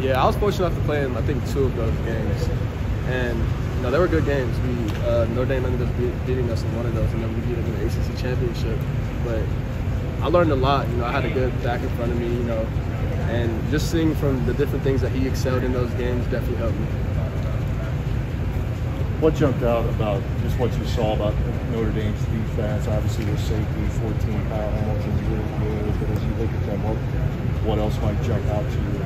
Yeah, I was fortunate enough to play in, I think, 2 of those games. And, they were good games. Notre Dame ended up beating us in one of those, and then we beat them in the ACC championship. But I learned a lot. I had a good back in front of me, and just seeing from the different things that he excelled in those games definitely helped me. What jumped out about just what you saw about Notre Dame's defense? Obviously, their safety, 14, Kyle Hamilton's really good. But as you look at them, what else might jump out to you?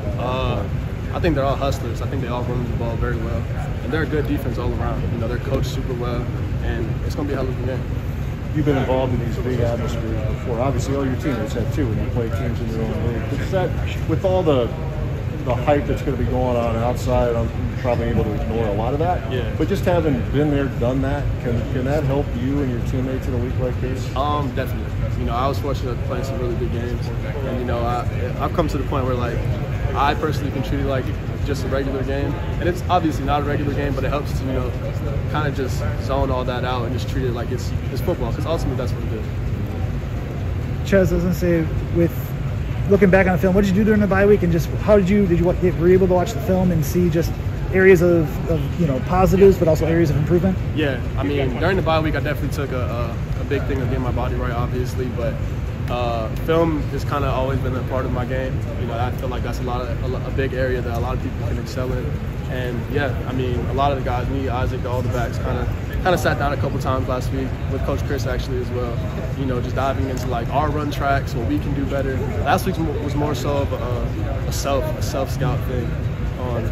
I think they're all hustlers. I think they all run the ball very well. And they're a good defense all around. They're coached super well, and it's going to be a hell of a game. You've been involved in these big atmospheres before. Obviously, all your teammates have too when you play teams in your own league. But is that, with all the hype that's going to be going on outside, I'm probably able to ignore a lot of that. Yeah. But just having been there, done that, can that help you and your teammates in a week like this? Definitely. I was fortunate to play some really good games, and I've come to the point where I personally can treat it like just a regular game, and it's obviously not a regular game, but it helps to kind of just zone all that out and just treat it like it's football, because ultimately that's what it is. Chez, I was going to say, with looking back on the film, what did you do during the bye week, and just how were you able to watch the film and see just areas of positives, but also areas of improvement? Yeah, during the bye week, I definitely took a big thing of getting my body right, obviously, but film has kind of always been a part of my game. I feel like that's a big area that a lot of people can excel in. And yeah, a lot of the guys, me, Isaac, all the backs, kind of sat down a couple times last week with Coach Chris actually as well. Just diving into our run tracks, what we can do better. Last week was more so of a self scout thing on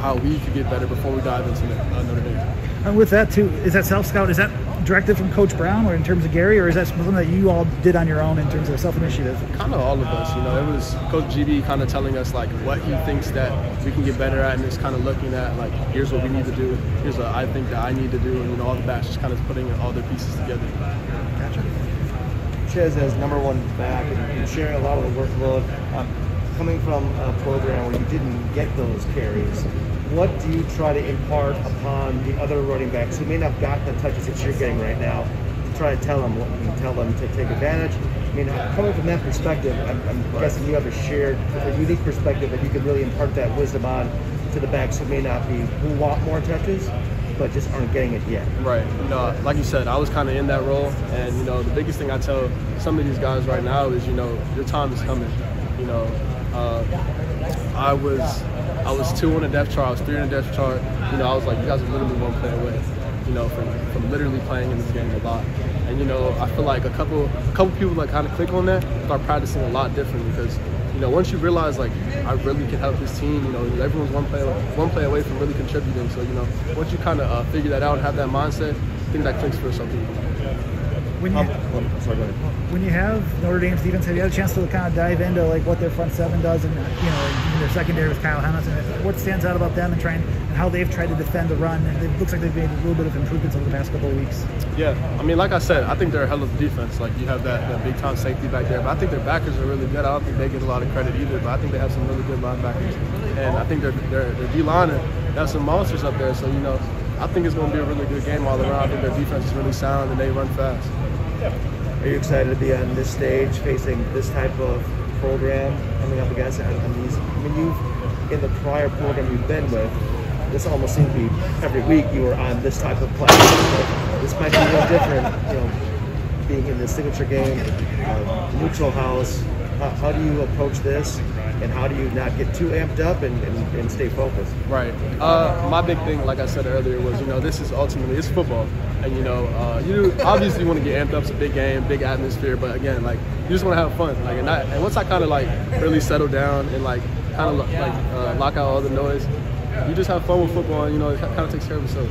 how we could get better before we dive into Notre Dame. And with that too, is that self scout? Is that directed from Coach Brown, or in terms of Gary, or is that something that you all did on your own in terms of self-initiative? Kind of all of us. It was Coach GB kind of telling us what he thinks that we can get better at, and just kind of looking at here's what we need to do, here's what I think that I need to do, and all the backs just kind of putting all their pieces together. Gotcha. Chez, as #1 back and sharing a lot of the workload, coming from a program where you didn't get those carries, what do you try to impart upon the other running backs who may not have gotten the touches that you're getting right now, to try to tell them what you can tell them to take advantage? Coming from that perspective, I'm guessing you have a unique perspective that you can really impart that wisdom on to the backs who want more touches, but just aren't getting it yet. Right. Like you said, I was kind of in that role, and the biggest thing I tell some of these guys right now is your time is coming. I was 2 on the depth chart, I was 3 on the depth chart. I was like, you guys are literally 1 play away, from literally playing in this game a lot. And I feel like a couple people kind of click on that, start practicing a lot different, because once you realize I really can help this team, everyone's 1 play away from really contributing. So once you kind of figure that out and have that mindset, I think that clicks for some people. When you have Notre Dame's defense, have you had a chance to kind of dive into what their front 7 does, and their secondary with Kyle Hamilton? What stands out about them and how they've tried to defend the run? And it looks like they've made a little bit of improvements over the past couple of weeks. Yeah, like I said, I think they're a hell of a defense. You have that big time safety back there, but I think their backers are really good. I don't think they get a lot of credit either, but I think they have some really good linebackers, and I think their D-line, they have some monsters up there. So I think it's going to be a really good game all around. I think their defense is really sound and they run fast. Are you excited to be on this stage facing this type of program coming up against it? You've, in the prior program you've been with, this almost seemed to be every week you were on this type of platform. This might be a little different, being in the signature game, neutral house. How do you approach this, and how do you not get too amped up and stay focused? Right. My big thing, like I said earlier, was this is ultimately it's football, and you obviously want to get amped up. It's a big game, big atmosphere, but again, you just want to have fun. And once I kind of really settle down and lock out all the noise, you just have fun with football, and it kind of takes care of itself.